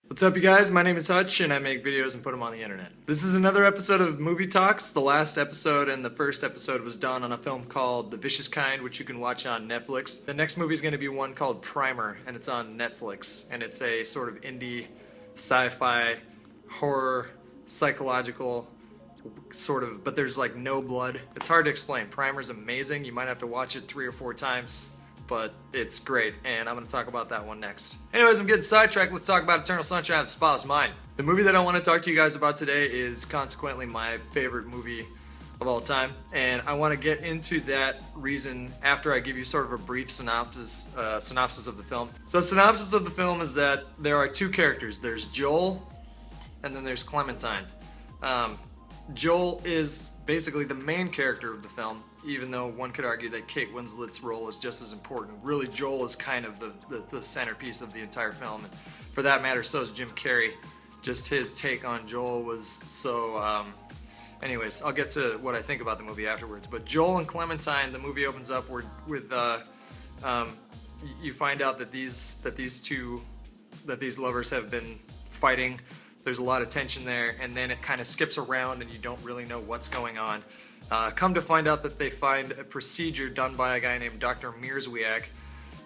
What's up, you guys? My name is Hutch, and I make videos and put them on the internet. This is another episode of Movie Talks. The last episode and the first episode was done on a film called The Vicious Kind, which you can watch on Netflix. The next movie is going to be one called Primer, and it's on Netflix, and it's a sort of indie sci-fi horror psychological sort of, but there's like no blood. It's hard to explain. Primer's amazing. You might have to watch it 3 or 4 times, but it's great, and I'm going to talk about that one next. Anyways, I'm getting sidetracked. Let's talk about Eternal Sunshine of the Spotless Mind. The movie that I want to talk to you guys about today is consequently my favorite movie of all time, and I want to get into that reason after I give you sort of a brief synopsis of the film. So synopsis of the film is that there are 2 characters. There's Joel, and then there's Clementine. Joel is basically the main character of the film, even though one could argue that Kate Winslet's role is just as important. Really, Joel is kind of the centerpiece of the entire film, and for that matter, so is Jim Carrey. Just his take on Joel was so... Anyways, I'll get to what I think about the movie afterwards. But Joel and Clementine, the movie opens up with you find out that these lovers have been fighting. There's a lot of tension there, and then it kind of skips around and you don't really know what's going on. Come to find out that they find a procedure done by a guy named Dr. Mierzwiak,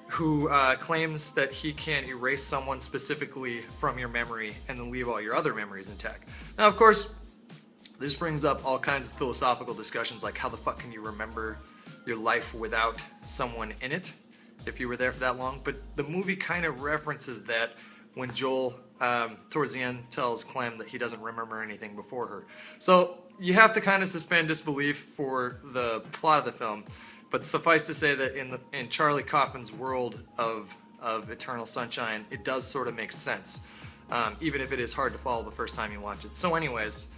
who claims that he can erase someone specifically from your memory and then leave all your other memories intact. Now, of course, this brings up all kinds of philosophical discussions, like how the fuck can you remember your life without someone in it if you were there for that long? But the movie kind of references that when Joel, towards the end, tells Clem that he doesn't remember anything before her. So you have to kind of suspend disbelief for the plot of the film, but suffice to say that in Charlie Kaufman's world of Eternal Sunshine, it does sort of make sense, even if it is hard to follow the first time you watch it. So anyways,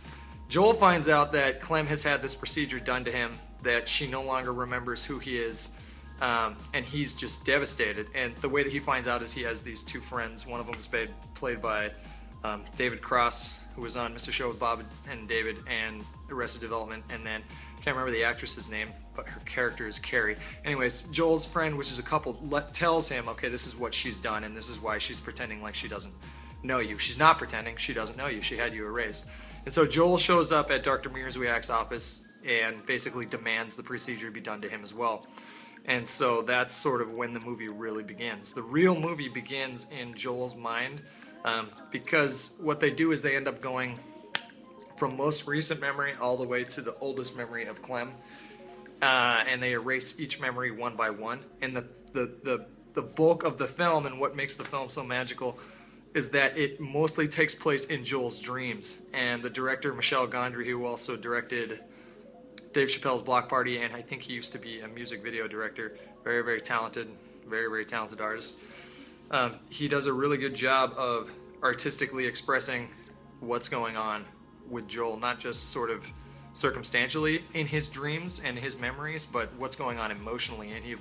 Joel finds out that Clem has had this procedure done to him, that she no longer remembers who he is, and he's just devastated. And the way that he finds out is he has these 2 friends. One of them is played by David Cross, who was on Mr. Show with Bob and David and Arrested Development, and then I can't remember the actress's name, but her character is Carrie. Anyways, Joel's friend, which is a couple, tells him, okay, this is what she's done, and this is why she's pretending like she doesn't know you. She's not pretending, she doesn't know you, she had you erased. And so Joel shows up at Dr. Mierzwiak's office and basically demands the procedure be done to him as well. And so that's sort of when the movie really begins. The real movie begins in Joel's mind, because what they do is they end up going from most recent memory all the way to the oldest memory of Clem, and they erase each memory one by one. And the bulk of the film, and what makes the film so magical, is that it mostly takes place in Joel's dreams. And the director, Michel Gondry, who also directed Dave Chappelle's Block Party, and I think he used to be a music video director, very, very talented artist. He does a really good job of artistically expressing what's going on with Joel, not just sort of circumstantially in his dreams and his memories, but what's going on emotionally. And he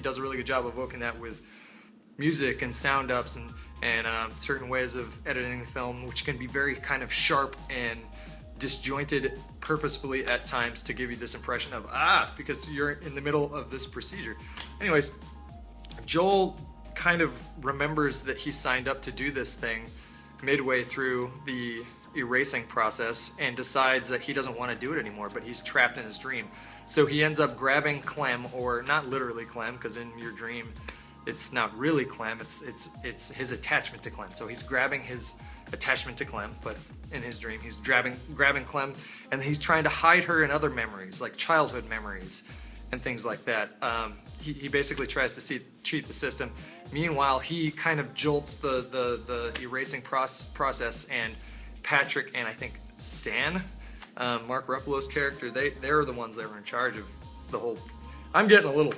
does a really good job of evoking that with music and sound ups and certain ways of editing the film, which can be very kind of sharp and disjointed purposefully at times to give you this impression of because you're in the middle of this procedure. Anyways, Joel kind of remembers that he signed up to do this thing midway through the erasing process and decides that he doesn't want to do it anymore, but he's trapped in his dream. So he ends up grabbing Clem, or not literally Clem, because in your dream it's not really Clem, it's his attachment to Clem. So he's grabbing his attachment to Clem, but in his dream he's grabbing Clem, and he's trying to hide her in other memories, like childhood memories and things like that. He basically tries to cheat the system. Meanwhile, he kind of jolts the erasing process, and Patrick and I think Stan, Mark Ruffalo's character, they're the ones that were in charge of the whole... I'm getting a little...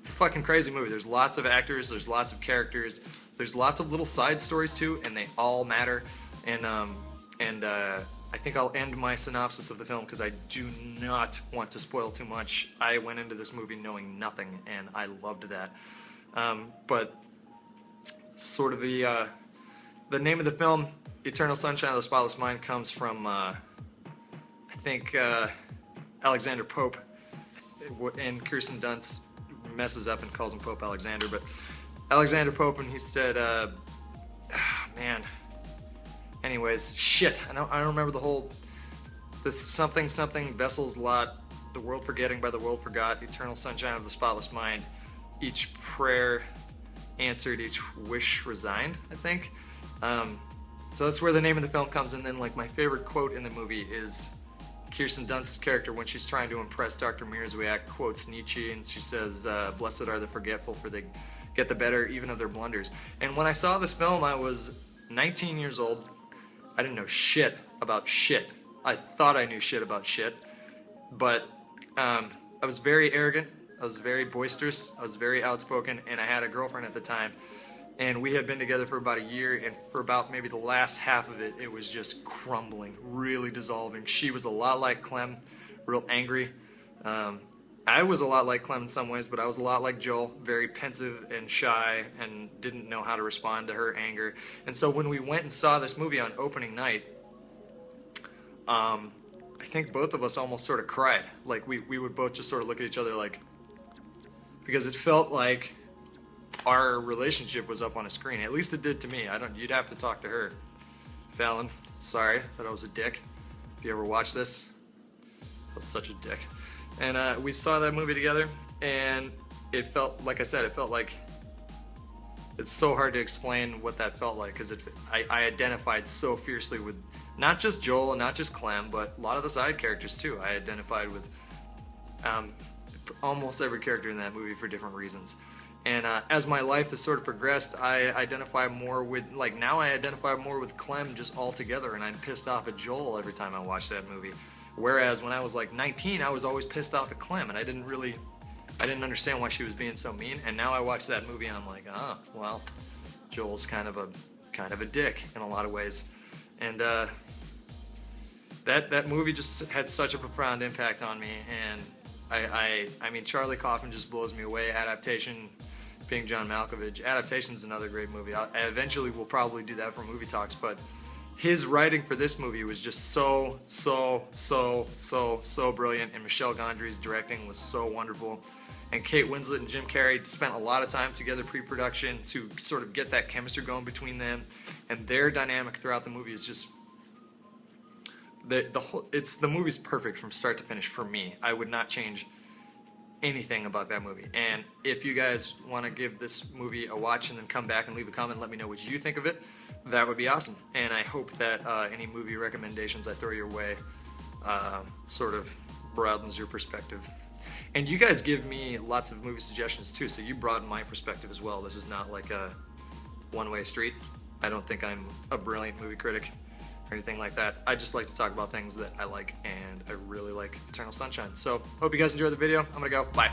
It's a fucking crazy movie. There's lots of actors, there's lots of characters, there's lots of little side stories too, and they all matter. And I think I'll end my synopsis of the film because I do not want to spoil too much. I went into this movie knowing nothing, and I loved that. But sort of the name of the film, Eternal Sunshine of the Spotless Mind, comes from I think Alexander Pope, and Kirsten Dunst messes up and calls him Pope Alexander, but Alexander Pope, and he said, man. Anyways, shit. I don't remember the whole. This something Vessel's lot. The world forgetting by the world forgot. Eternal sunshine of the spotless mind. Each prayer answered, each wish resigned, I think. So that's where the name of the film comes in. Then, like, my favorite quote in the movie is Kirsten Dunst's character, when she's trying to impress Dr. Mierzwiak, quotes Nietzsche, and she says, "Blessed are the forgetful, for they get the better even of their blunders." And when I saw this film, I was 19 years old. I didn't know shit about shit. I thought I knew shit about shit, but I was very arrogant. I was very boisterous. I was very outspoken, and I had a girlfriend at the time. And we had been together for about a year, and for about maybe the last half of it, it was just crumbling, really dissolving. She was a lot like Clem, real angry. I was a lot like Clem in some ways, but I was a lot like Joel, very pensive and shy, and didn't know how to respond to her anger. And so when we went and saw this movie on opening night, I think both of us almost sort of cried. Like, we would both just sort of look at each other like, because it felt like our relationship was up on a screen. At least it did to me. You'd have to talk to her. Fallon, sorry that I was a dick. If you ever watch this, I was such a dick. And we saw that movie together, and it felt, like I said, it felt like, it's so hard to explain what that felt like, because I identified so fiercely with not just Joel and not just Clem, but a lot of the side characters too. I identified with almost every character in that movie for different reasons. And as my life has sort of progressed, I identify more with, like, now I identify more with Clem just altogether, and I'm pissed off at Joel every time I watch that movie. Whereas when I was like 19, I was always pissed off at Clem, and I didn't understand why she was being so mean. And now I watch that movie and I'm like, oh, well, Joel's kind of a dick in a lot of ways. And that movie just had such a profound impact on me. And I mean, Charlie Kaufman just blows me away. Adaptation, being John Malkovich. Adaptation's another great movie. I eventually will probably do that for Movie Talks, but his writing for this movie was just so brilliant, and Michel Gondry's directing was so wonderful. And Kate Winslet and Jim Carrey spent a lot of time together pre-production to sort of get that chemistry going between them, and their dynamic throughout the movie is just the movie's perfect from start to finish for me. I would not change anything about that movie. And if you guys want to give this movie a watch and then come back and leave a comment and let me know what you think of it, that would be awesome. And I hope that any movie recommendations I throw your way sort of broadens your perspective. And you guys give me lots of movie suggestions too, so you broaden my perspective as well. This is not like a one-way street. I don't think I'm a brilliant movie critic or anything like that. I just like to talk about things that I like, and I really like Eternal Sunshine. So hope you guys enjoyed the video. I'm gonna go. Bye.